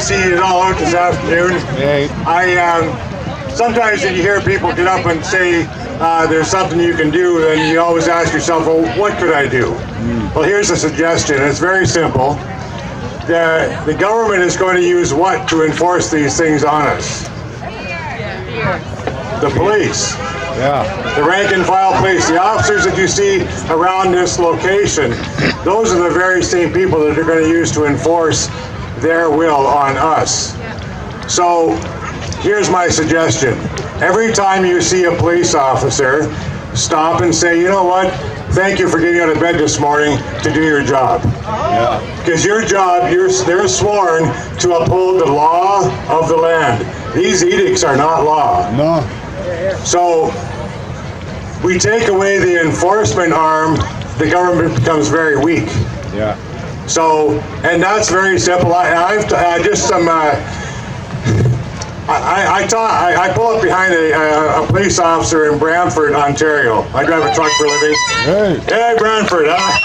see you all out this afternoon. Hey. Sometimes when you hear people get up and say there's something you can do, then you always ask yourself, well, what could I do? Well, here's a suggestion. It's very simple. The government is going to use what to enforce these things on us? The police. Yeah. The rank and file police, the officers that you see around this location, those are the very same people that they're going to use to enforce their will on us. So here's my suggestion. Every time you see a police officer, stop and say, you know what, thank you for getting out of bed this morning to do your job. Yeah. Because your job, they're sworn to uphold the law of the land. These edicts are not law. No. So we take away the enforcement arm, the government becomes very weak. Yeah. So, and that's very simple. I pull up behind a police officer in Brantford, Ontario. I drive a truck for a living. Hey, Brantford, huh?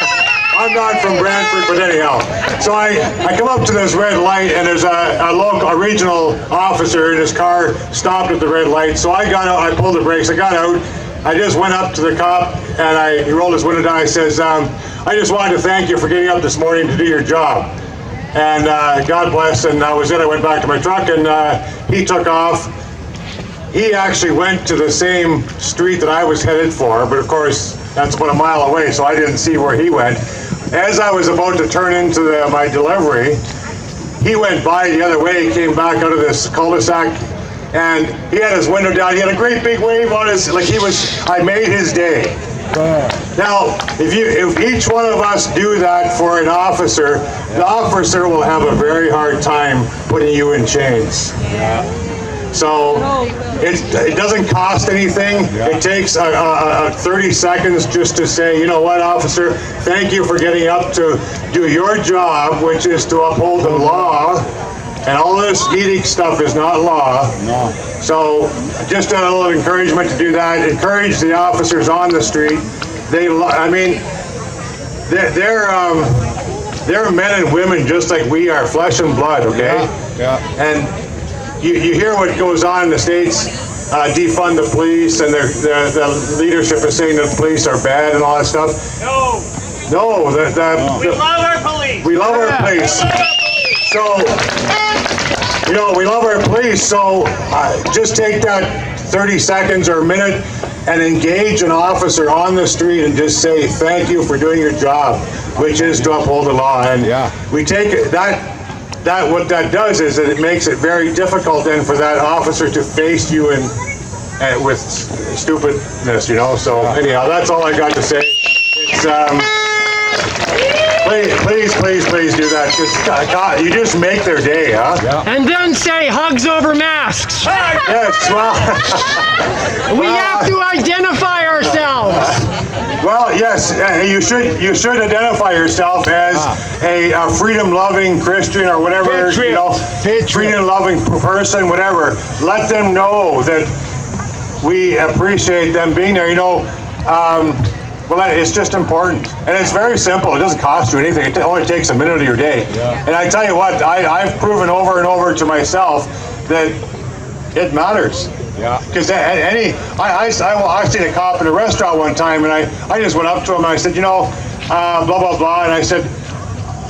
I'm not from Brantford, but anyhow. So I come up to this red light, and there's a regional officer in his car stopped at the red light. So I got out, I pulled the brakes, I got out. I just went up to the cop, and he rolled his window down. I says, I just wanted to thank you for getting up this morning to do your job. And God bless, and that was it. I went back to my truck, and he took off. He actually went to the same street that I was headed for, but of course, that's about a mile away, so I didn't see where he went. As I was about to turn into my delivery, he went by the other way, came back out of this cul-de-sac, and he had his window down. He had a great big wave on his, I made his day. Now, if each one of us do that for an officer, the officer will have a very hard time putting you in chains. Yeah. So it doesn't cost anything. Yeah. It takes 30 seconds just to say, you know what, officer, thank you for getting up to do your job, which is to uphold the law. And all this edict stuff is not law. No. So just a little encouragement to do that. Encourage the officers on the street. They're men and women just like we are, flesh and blood, okay? Yeah. And you hear what goes on in the States, defund the police, and the leadership is saying that the police are bad and all that stuff. No, we love our police. We love our police. So, we love our police, so just take that 30 seconds or a minute and engage an officer on the street and just say, thank you for doing your job, which is to uphold the law. And we take it, what that does is that it makes it very difficult then for that officer to face you with stupidness, So anyhow, that's all I got to say. It's, Please do that. God, you just make their day, huh? Yeah. And then say hugs over masks. Yes, well. We have to identify ourselves. Well, yes, you should identify yourself as a freedom-loving Christian or whatever, freedom-loving person, whatever. Let them know that we appreciate them being there. Well, it's just important, and it's very simple. It doesn't cost you anything. It only takes a minute of your day. Yeah. And I tell you what, I've proven over and over to myself that it matters. Yeah. Because I seen a cop in a restaurant one time, and I just went up to him and I said, blah, blah, blah, and I said,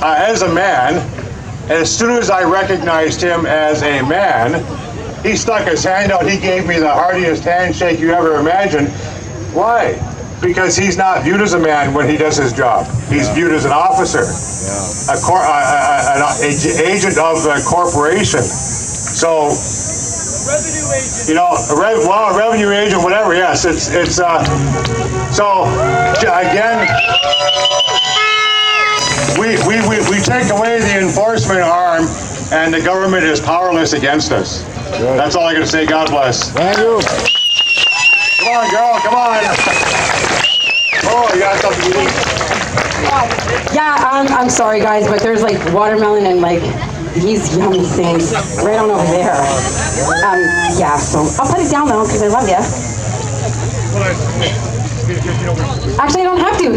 as a man, as soon as I recognized him as a man, he stuck his hand out. He gave me the heartiest handshake you ever imagined. Why? Because he's not viewed as a man when he does his job. He's viewed as an officer, an agent of the corporation. So, a revenue agent, whatever. Yes, it's. So again, we take away the enforcement arm, and the government is powerless against us. Good. That's all I got to say. God bless. Thank you. Come on, girl. Come on. Oh, you got something to eat? Yeah, I'm sorry guys, but there's watermelon and these yummy things right on over there. Yeah, so I'll put it down though because I love you. Actually, I don't have to.